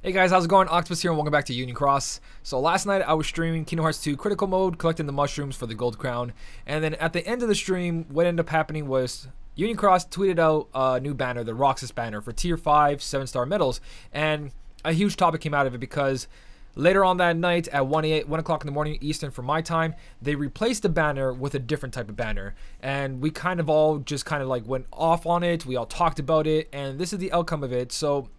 Hey guys, how's it going? Octopus here and welcome back to Union Cross. So last night I was streaming Kingdom Hearts 2 Critical Mode, collecting the mushrooms for the gold crown. And then at the end of the stream, what ended up happening was Union Cross tweeted out a new banner, the Roxas banner for tier 5 7-star medals. And a huge topic came out of it because later on that night at 1 o'clock in the morning Eastern for my time, they replaced the banner with a different type of banner. And we kind of all just kind of like went off on it. We all talked about it and this is the outcome of it. So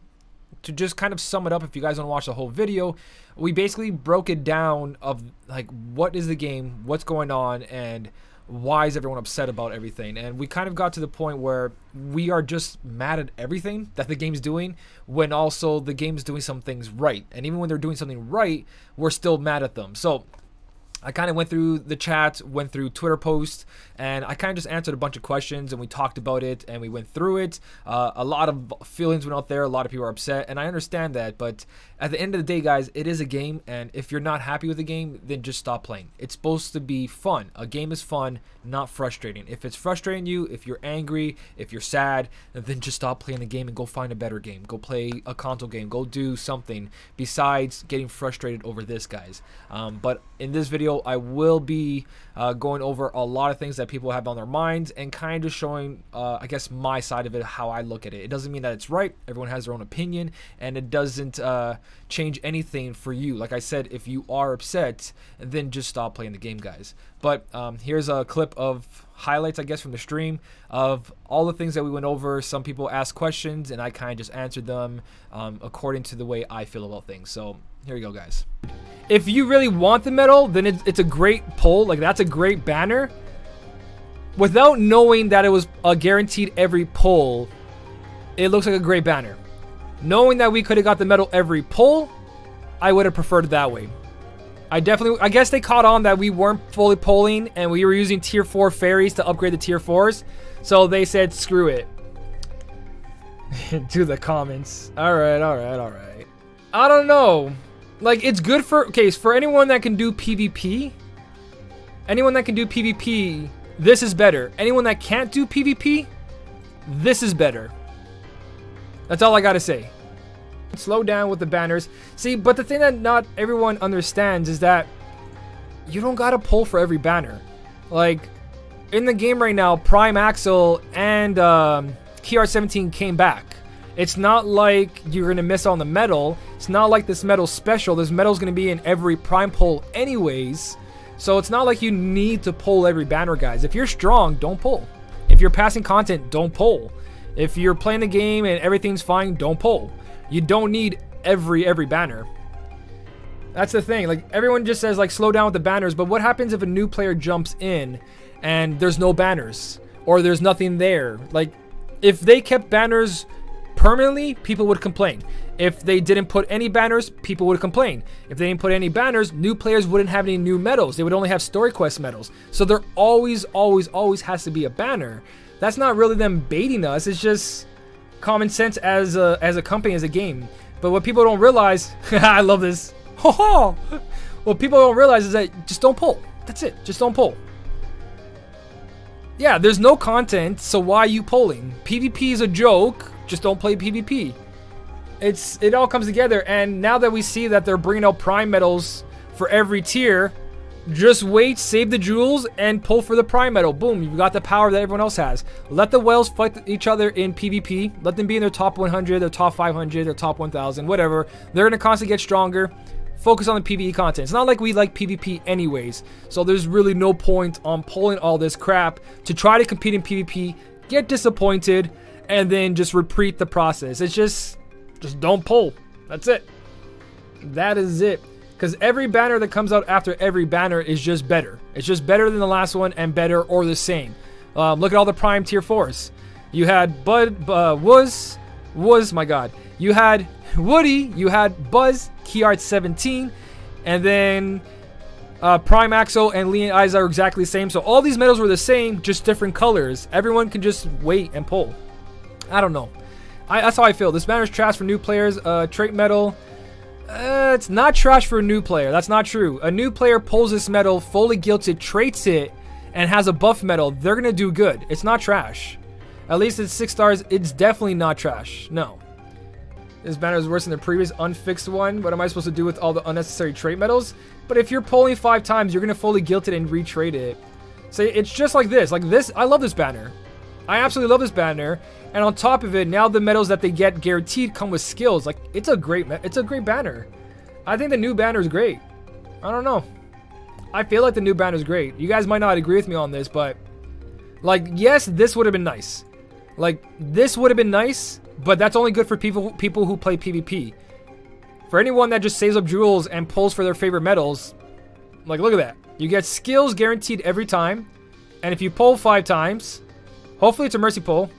to just kind of sum it up, if you guys want to watch the whole video, we basically broke it down of like what is the game, what's going on, and why is everyone upset about everything. And we kind of got to the point where we are just mad at everything that the game's doing, when also the game's doing some things right. And even when they're doing something right, we're still mad at them. So I kind of went through the chat, went through Twitter posts, and I kind of just answered a bunch of questions, and we talked about it, and we went through it. A lot of feelings went out there. A lot of people are upset, and I understand that. But at the end of the day, guys, it is a game, and if you're not happy with the game, then just stop playing. It's supposed to be fun. A game is fun, not frustrating. If it's frustrating you, if you're angry, if you're sad, then just stop playing the game and go find a better game. Go play a console game. Go do something besides getting frustrated over this, guys. But in this video, I will be going over a lot of things that people have on their minds and kind of showing, I guess, my side of it, how I look at it. It doesn't mean that it's right. Everyone has their own opinion, and it doesn't change anything for you. Like I said, if you are upset, then just stop playing the game, guys. But here's a clip of highlights, I guess, from the stream of all the things that we went over. Some people asked questions, and I kind of just answered them according to the way I feel about things. So here you go, guys. If you really want the medal, then it's a great pull. Like, that's a great banner. Without knowing that it was a guaranteed every pull, it looks like a great banner. Knowing that we could have got the medal every pull, I would have preferred it that way. I guess they caught on that we weren't fully pulling and we were using tier 4 fairies to upgrade the tier 4s. So they said, screw it. To the comments. Alright. I don't know. Like, it's good for, okay, for anyone that can do PvP. Anyone that can do PvP, this is better. Anyone that can't do PvP, this is better. That's all I gotta say. Slow down with the banners. See, but the thing that not everyone understands is that you don't gotta pull for every banner. Like, in the game right now, Prime Axel and KR17 came back. It's not like you're gonna miss on the medal. It's not like this medal's special. This medal's gonna be in every Prime pull anyways. So it's not like you need to pull every banner, guys. If you're strong, don't pull. If you're passing content, don't pull. If you're playing the game and everything's fine, don't pull. You don't need every banner. That's the thing. Like, everyone just says, like, slow down with the banners, but what happens if a new player jumps in and there's no banners or there's nothing there? Like, if they kept banners permanently, people would complain. If they didn't put any banners, people would complain. If they didn't put any banners, new players wouldn't have any new medals. They would only have story quest medals. So there always has to be a banner. That's not really them baiting us. It's just common sense as a company, as a game. But what people don't realize, I love this. What people don't realize is that just don't pull. That's it. Just don't pull. Yeah, there's no content, so why are you pulling? PvP is a joke. Just don't play PvP. It all comes together, and now that we see that they're bringing out Prime medals for every tier, just wait, save the jewels, and pull for the Prime medal. Boom, you've got the power that everyone else has. Let the whales fight each other in PvP. Let them be in their top 100, their top 500, their top 1000, whatever. They're going to constantly get stronger. Focus on the PvE content. It's not like we like PvP anyways, so there's really no point on pulling all this crap to try to compete in PvP, get disappointed, and then just repeat the process. It's just don't pull. That's it. That is it. Because every banner that comes out after every banner is just better. It's just better than the last one and better or the same. Look at all the Prime tier 4s. You had my god. You had Woody, you had Buzz, KR17, and then Prime Axel and Leon Eyes are exactly the same. So all these medals were the same, just different colors. Everyone can just wait and pull. I don't know. That's how I feel. This banner's trash for new players. Trait medal. It's not trash for a new player. That's not true. A new player pulls this medal, fully guilted, traits it, and has a buff medal. They're going to do good. It's not trash. At least it's 6 stars. It's definitely not trash. No. This banner is worse than the previous unfixed one. What am I supposed to do with all the unnecessary trait medals? But if you're pulling 5 times, you're going to fully guilt it and retrade it. So it's just like this. Like this, I love this banner. I absolutely love this banner. And on top of it, now the medals that they get guaranteed come with skills. Like, it's a great banner. I think the new banner is great. I don't know. I feel like the new banner is great. You guys might not agree with me on this, but like, yes, this would have been nice. Like, this would have been nice, but that's only good for people who play PvP. For anyone that just saves up jewels and pulls for their favorite medals, like, look at that. You get skills guaranteed every time, and if you pull 5 times, hopefully it's a mercy pull.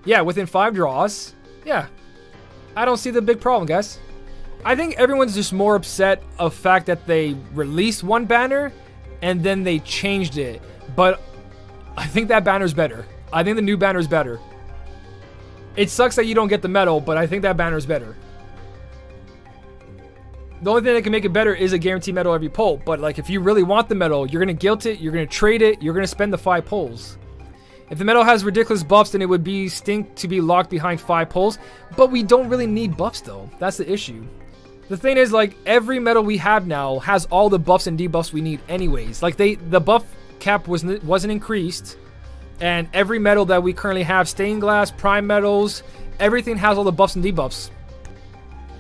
Yeah, within 5 draws. Yeah, I don't see the big problem, guys. I think everyone's just more upset of the fact that they released one banner and then they changed it. But I think that banner's better. I think the new banner's better. It sucks that you don't get the medal, but I think that banner's better. The only thing that can make it better is a guaranteed medal every pull. But like, if you really want the medal, you're going to guilt it, you're going to trade it, you're going to spend the 5 pulls. If the medal has ridiculous buffs, then it would be stink to be locked behind 5 pulls. But we don't really need buffs though. That's the issue. The thing is, like, every medal we have now has all the buffs and debuffs we need anyways. Like, the buff cap wasn't increased. And every medal that we currently have, stained glass, prime medals, everything has all the buffs and debuffs.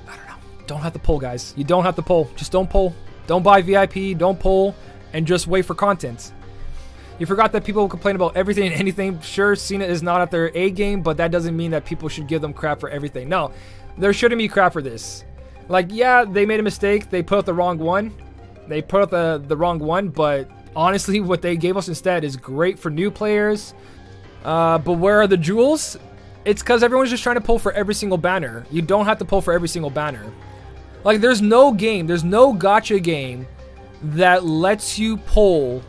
I don't know. Don't have to pull, guys. You don't have to pull. Just don't pull. Don't buy VIP. Don't pull. And just wait for content. You forgot that people complain about everything and anything. Sure, Cena is not at their A game, but that doesn't mean that people should give them crap for everything. No, there shouldn't be crap for this. Like, yeah, they made a mistake. They put out the wrong one. They put out the wrong one, but honestly, what they gave us instead is great for new players. But where are the jewels? It's because everyone's just trying to pull for every single banner. You don't have to pull for every single banner. Like, there's no game, there's no gacha game that lets you pull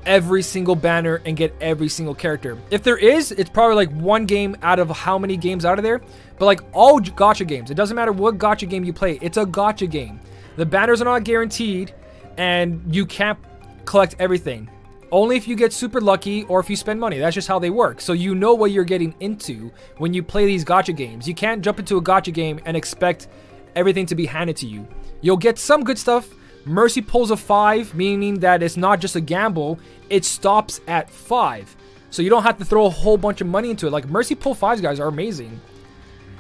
every single banner and get every single character. If there is, it's probably like one game out of how many games out of there. But like all gacha games, it doesn't matter what gacha game you play, it's a gacha game. The banners are not guaranteed and you can't collect everything. Only if you get super lucky or if you spend money. That's just how they work. So you know what you're getting into when you play these gacha games. You can't jump into a gacha game and expect everything to be handed to you. You'll get some good stuff. Mercy pulls of 5, meaning that it's not just a gamble, it stops at 5. So you don't have to throw a whole bunch of money into it. Like, Mercy pull 5s, guys, are amazing.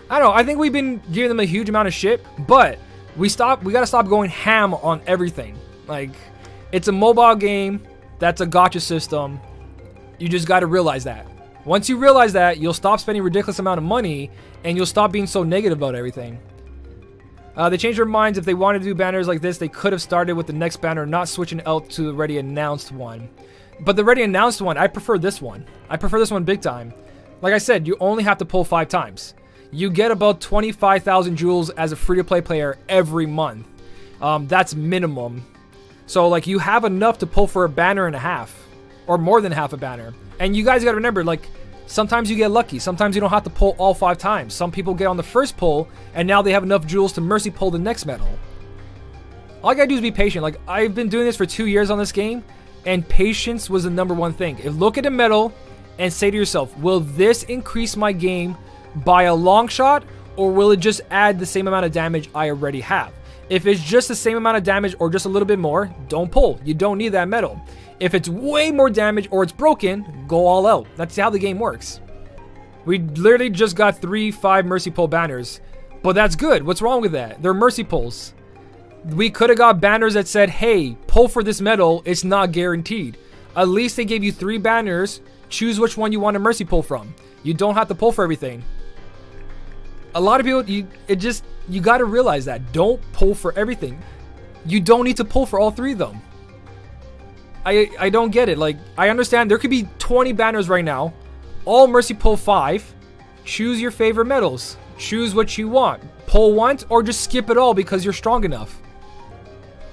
I don't know, I think we've been giving them a huge amount of shit, but we gotta stop going ham on everything. Like, it's a mobile game, that's a gacha system. You just gotta realize that. Once you realize that, you'll stop spending a ridiculous amount of money, and you'll stop being so negative about everything. They changed their minds. If they wanted to do banners like this, they could have started with the next banner, not switching out to the already announced one. But the already announced one, I prefer this one. I prefer this one big time. Like I said, you only have to pull 5 times. You get about 25,000 jewels as a free-to-play player every month. That's minimum. So, like, you have enough to pull for a banner and a half. Or more than half a banner. And you guys gotta remember, like, sometimes you get lucky. Sometimes you don't have to pull all 5 times. Some people get on the first pull, and now they have enough jewels to mercy pull the next medal. All you gotta do is be patient. Like, I've been doing this for 2 years on this game, and patience was the #1 thing. Look at a medal and say to yourself, will this increase my game by a long shot, or will it just add the same amount of damage I already have? If it's just the same amount of damage or just a little bit more, don't pull. You don't need that medal. If it's way more damage or it's broken, go all out. That's how the game works. We literally just got 3-5 mercy pull banners. But that's good. What's wrong with that? They're mercy pulls. We could have got banners that said, hey, pull for this medal. It's not guaranteed. At least they gave you 3 banners. Choose which one you want to mercy pull from. You don't have to pull for everything. A lot of people, you got to realize that. Don't pull for everything. You don't need to pull for all 3 of them. I don't get it. Like, I understand there could be 20 banners right now, all mercy pull 5. Choose your favorite medals. Choose what you want. Pull once or just skip it all because you're strong enough.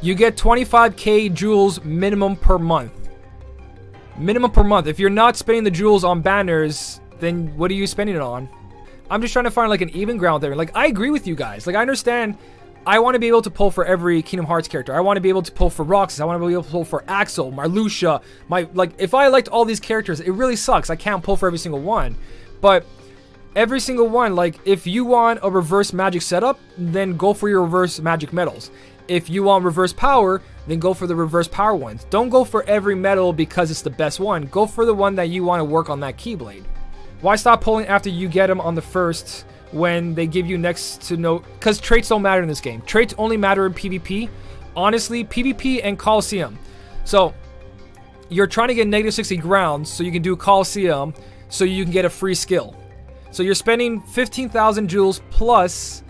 You get 25k jewels minimum per month. Minimum per month. If you're not spending the jewels on banners, then what are you spending it on? I'm just trying to find like an even ground there. Like, I agree with you guys. Like, I understand. I want to be able to pull for every Kingdom Hearts character. I want to be able to pull for Roxas. I want to be able to pull for Axel, Marluxia. Like, if I liked all these characters, it really sucks. I can't pull for every single one. But Every single one. Like, if you want a reverse magic setup, then go for your reverse magic medals. If you want reverse power, then go for the reverse power ones. Don't go for every medal because it's the best one. Go for the one that you want to work on that Keyblade. Why stop pulling after you get them on the first when they give you next to no... Because traits don't matter in this game. Traits only matter in PvP. Honestly, PvP and Coliseum. So, you're trying to get negative 60 grounds so you can do Coliseum so you can get a free skill. So you're spending 15,000 jewels plus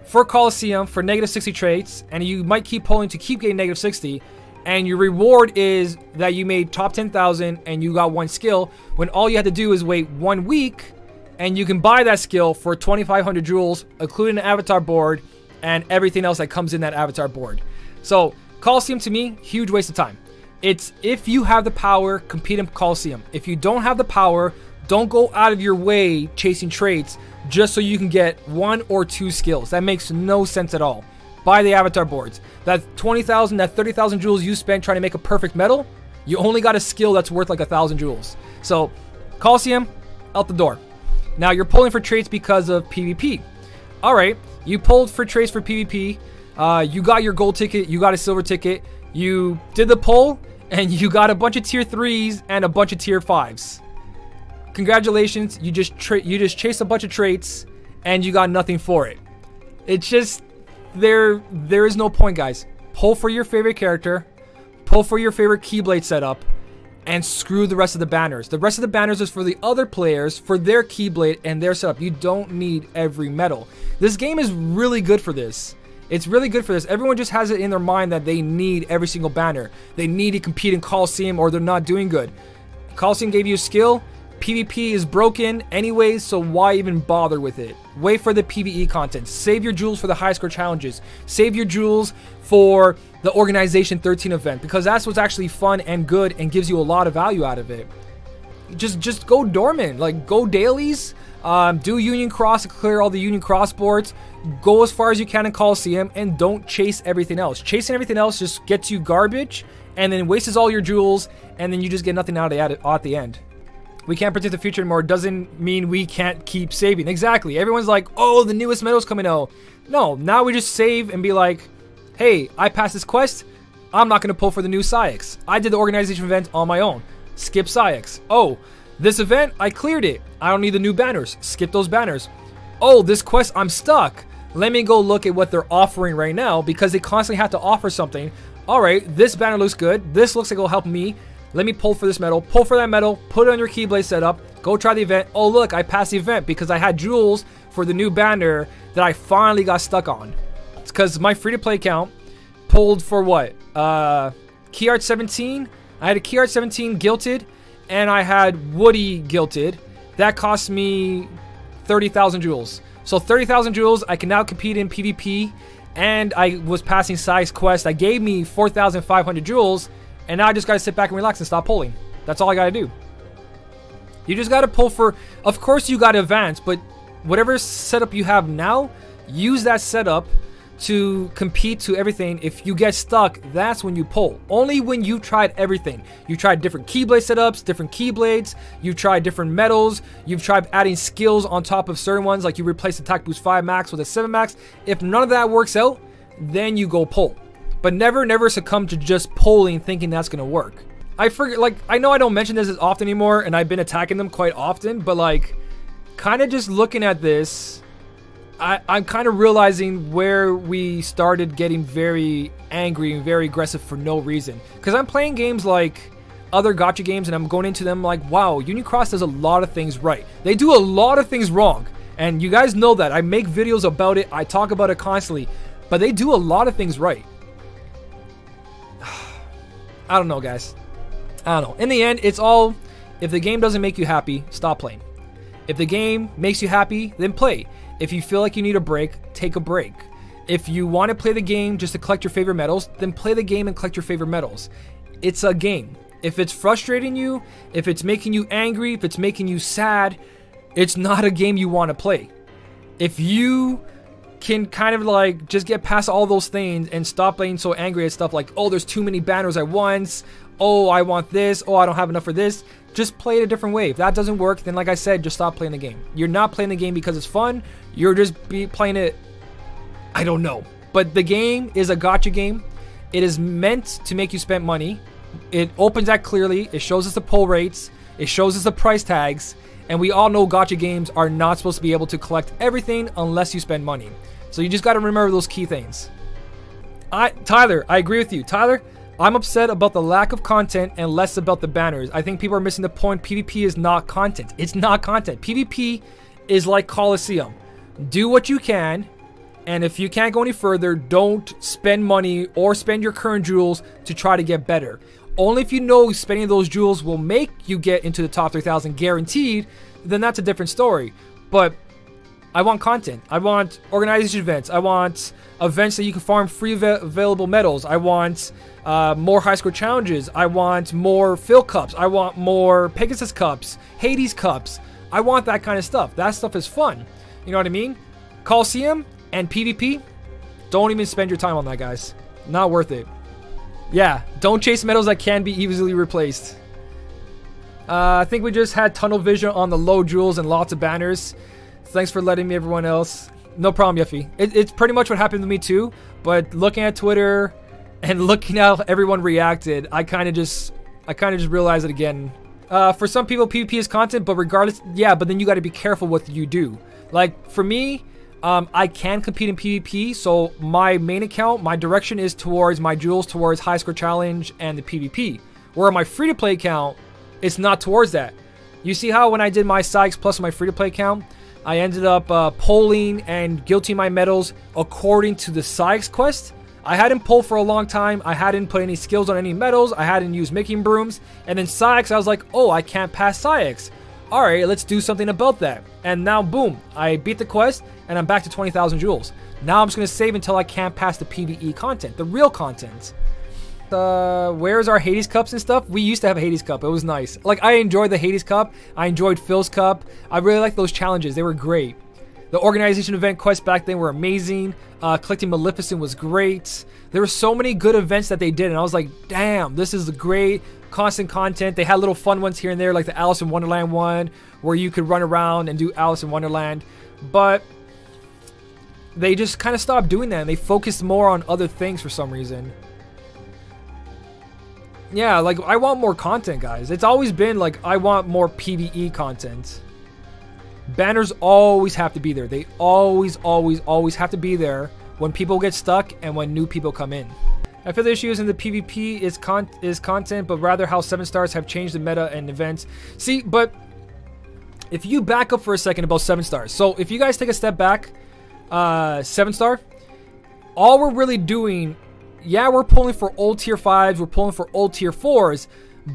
for Coliseum for negative 60 traits, and you might keep pulling to keep getting negative 60, and your reward is that you made top 10,000 and you got one skill, when all you had to do is wait 1 week and you can buy that skill for 2,500 jewels, including an avatar board and everything else that comes in that avatar board. So Coliseum, to me, huge waste of time. It's if you have the power, compete in Coliseum. If you don't have the power, don't go out of your way chasing traits just so you can get 1 or 2 skills. That makes no sense at all. Buy the avatar boards. That 20,000, that 30,000 jewels you spent trying to make a perfect medal, you only got a skill that's worth like 1,000 jewels. So Coliseum, out the door. Now you're pulling for traits because of PvP. Alright, you pulled for traits for PvP. You got your gold ticket, you got a silver ticket. You did the pull, and you got a bunch of tier 3s and a bunch of tier 5s. Congratulations, you just chased a bunch of traits and you got nothing for it. It's just there is no point, guys. Pull for your favorite character, pull for your favorite Keyblade setup, and screw the rest of the banners. The rest of the banners is for the other players, for their Keyblade and their setup. You don't need every medal. This game is really good for this. It's really good for this. Everyone just has it in their mind that they need every single banner. They need to compete in Coliseum or they're not doing good. Coliseum gave you a skill. PvP is broken anyways, so why even bother with it? Wait for the PvE content. Save your jewels for the high score challenges. Save your jewels for the Organization 13 event, because that's what's actually fun and good and gives you a lot of value out of it. Just go dormant. Like, go dailies. Do Union Cross to clear all the Union Cross boards. Go as far as you can in Coliseum and don't chase everything else. Chasing everything else just gets you garbage and then wastes all your jewels, and then you just get nothing out of it at the end. We can't predict the future anymore doesn't mean we can't keep saving. Exactly. Everyone's like, oh, the newest medal's coming out. No, now we just save and be like, hey, I passed this quest. I'm not going to pull for the new Psyx. I did the organization event on my own. Skip Psyx. Oh, this event, I cleared it. I don't need the new banners. Skip those banners. Oh, this quest, I'm stuck. Let me go look at what they're offering right now, because they constantly have to offer something. Alright, this banner looks good. This looks like it'll help me. Let me pull for this medal. Pull for that medal. Put it on your Keyblade setup. Go try the event. Oh, look, I passed the event because I had jewels for the new banner that I finally got stuck on. It's because my free-to-play account pulled for what? Key Art 17. I had a Key Art 17 Gilted, and I had Woody Gilted. That cost me 30,000 jewels. So 30,000 jewels, I can now compete in PvP, and I was passing size quest that gave me 4,500 jewels, and now I just gotta sit back and relax and stop pulling. That's all I gotta do. You just gotta pull for, of course you gotta advance, but whatever setup you have now, use that setup to compete to everything. If you get stuck, that's when you pull. Only when you tried everything. You tried different Keyblade setups, different Keyblades, you've tried different medals, you've tried adding skills on top of certain ones, like you replace Attack Boost 5 Max with a 7 Max. If none of that works out, then you go pull. But never succumb to just pulling thinking that's gonna work. I forget, like, I know I don't mention this as often anymore, and I've been attacking them quite often, but like, kind of just looking at this, I'm kind of realizing where we started getting very angry and very aggressive for no reason. Because I'm playing games like other gacha games and I'm going into them like, wow, Union Cross does a lot of things right. They do a lot of things wrong. And you guys know that. I make videos about it. I talk about it constantly. But they do a lot of things right. I don't know, guys. I don't know. In the end, it's all, if the game doesn't make you happy, stop playing. If the game makes you happy, then play. If you feel like you need a break, take a break. If you want to play the game just to collect your favorite medals, then play the game and collect your favorite medals. It's a game. If it's frustrating you, if it's making you angry, if it's making you sad, it's not a game you want to play. If you can kind of like just get past all those things and stop being so angry at stuff like, oh, there's too many banners at once. Oh, I want this. Oh, I don't have enough for this. Just play it a different way. If that doesn't work, then like I said, just stop playing the game. You're not playing the game because it's fun. You're just playing it, I don't know. But the game is a gacha game. It is meant to make you spend money. It opens that clearly. It shows us the pull rates. It shows us the price tags. And we all know gacha games are not supposed to be able to collect everything unless you spend money. So you just got to remember those key things. Tyler, I agree with you. Tyler, I'm upset about the lack of content and less about the banners. I think people are missing the point. PvP is not content. It's not content. PvP is like Coliseum. Do what you can, and if you can't go any further, don't spend money or spend your current jewels to try to get better. Only if you know spending those jewels will make you get into the top 3,000 guaranteed, then that's a different story. But I want content. I want organization events. I want events that you can farm free available medals. I want more high score challenges. I want more Phil Cups. I want more Pegasus Cups, Hades Cups. I want that kind of stuff. That stuff is fun. You know what I mean? Coliseum and PvP, don't even spend your time on that, guys. Not worth it. Yeah, don't chase medals that can be easily replaced. I think we just had tunnel vision on the low jewels and lots of banners. Thanks for letting me, everyone else. No problem, Yuffie. It's pretty much what happened to me too, but looking at Twitter and looking how everyone reacted, I kind of just realized it again. For some people, PvP is content, but regardless, yeah, but then you got to be careful what you do. Like, for me, I can compete in PvP, so my main account, my direction is towards my jewels, towards high score challenge and the PvP. Where my free-to-play account, it's not towards that. You see how when I did my Sykes plus my free-to-play account, I ended up polling and guilting my medals according to the Sykes quest? I hadn't polled for a long time. I hadn't put any skills on any medals. I hadn't used making brooms. And then Sykes, I was like, oh, I can't pass Sykes. Alright, let's do something about that. And now, boom, I beat the quest, and I'm back to 20,000 jewels. Now I'm just going to save until I can't pass the PvE content, the real content. Where's our Hades Cups and stuff? We used to have a Hades Cup. It was nice. Like, I enjoyed the Hades Cup. I enjoyed Phil's Cup. I really liked those challenges. They were great. The organization event quests back then were amazing. Collecting Maleficent was great. There were so many good events that they did, and I was like, damn, this is great. Constant content. They had little fun ones here and there, like the Alice in Wonderland one, where you could run around and do Alice in Wonderland. But they just kind of stopped doing that, and they focused more on other things for some reason. Yeah, like, I want more content, guys. It's always been like, I want more PvE content. Banners always have to be there. They always have to be there when people get stuck and when new people come in. I feel the issue isn't the PvP is content, but rather how 7 stars have changed the meta and events. See, but if you back up for a second about 7 stars. So if you guys take a step back, 7 star, all we're really doing, yeah, we're pulling for old tier 5s, we're pulling for old tier 4s,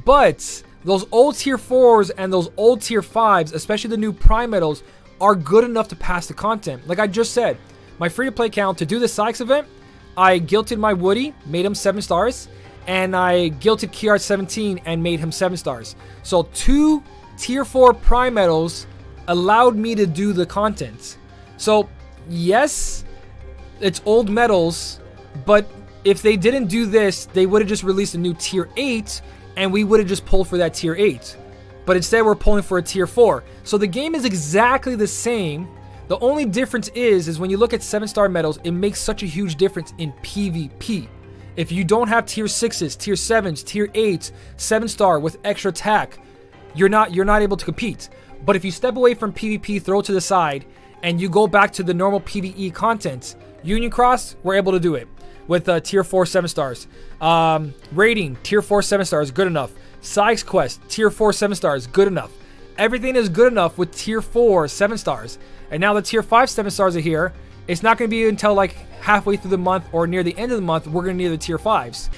but those old tier 4s and those old tier 5s, especially the new prime medals, are good enough to pass the content. Like I just said, my free-to-play account, to do the Sykes event, I guilted my Woody, made him 7 stars, and I guilted Kiart 17 and made him 7 stars. So 2 tier 4 prime medals allowed me to do the content. So yes, it's old medals, but if they didn't do this, they would have just released a new tier 8 and we would have just pulled for that tier 8. But instead we're pulling for a tier 4. So the game is exactly the same. The only difference is when you look at 7-star medals, it makes such a huge difference in PvP. If you don't have tier 6s, tier 7s, tier 8s, 7-star with extra attack, you're not able to compete. But if you step away from PvP, throw it to the side, and you go back to the normal PvE content, Union Cross, we're able to do it with tier 4 7 stars. Rating, tier 4 7 stars, good enough. Sykes Quest, tier 4 7 stars, good enough. Everything is good enough with tier 4 7 stars. And now the tier 5 7 stars are here. It's not going to be until like halfway through the month or near the end of the month we're going to need the tier 5s.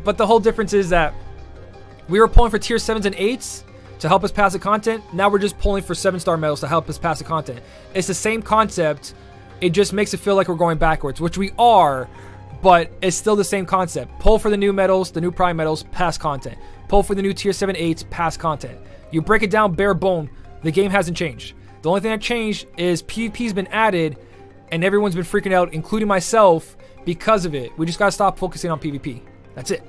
But the whole difference is that we were pulling for tier 7s and 8s to help us pass the content. Now we're just pulling for 7-star medals to help us pass the content. It's the same concept. It just makes it feel like we're going backwards, which we are, but it's still the same concept. Pull for the new medals, the new prime medals, pass content. Pull for the new tier 7 8s, pass content. You break it down bare bone, the game hasn't changed. The only thing that changed is PvP's been added, and everyone's been freaking out, including myself, because of it. We just gotta stop focusing on PvP. That's it.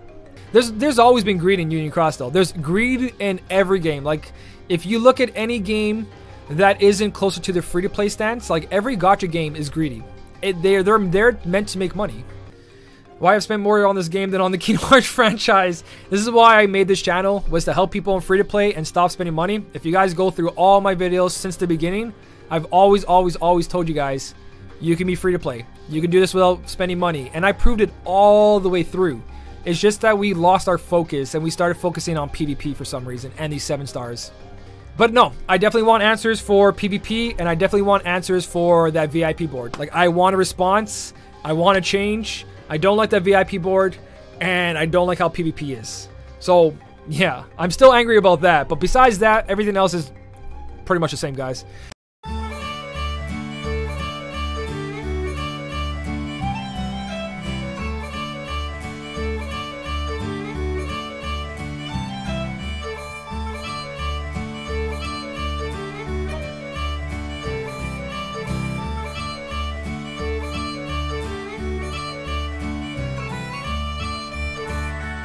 There's always been greed in Union Cross though. There's greed in every game. Like, if you look at any game that isn't closer to the free-to-play stance, like every gacha game is greedy. They're meant to make money. Why I've spent more on this game than on the Kingdom Hearts franchise. This is why I made this channel, was to help people in free-to-play and stop spending money. If you guys go through all my videos since the beginning, I've always told you guys, you can be free-to-play. You can do this without spending money. And I proved it all the way through. It's just that we lost our focus and we started focusing on PvP for some reason and these 7 stars. But no, I definitely want answers for PvP, and I definitely want answers for that VIP board. Like, I want a response. I want a change. I don't like that VIP board, and I don't like how PvP is. So, yeah, I'm still angry about that. But besides that, everything else is pretty much the same, guys.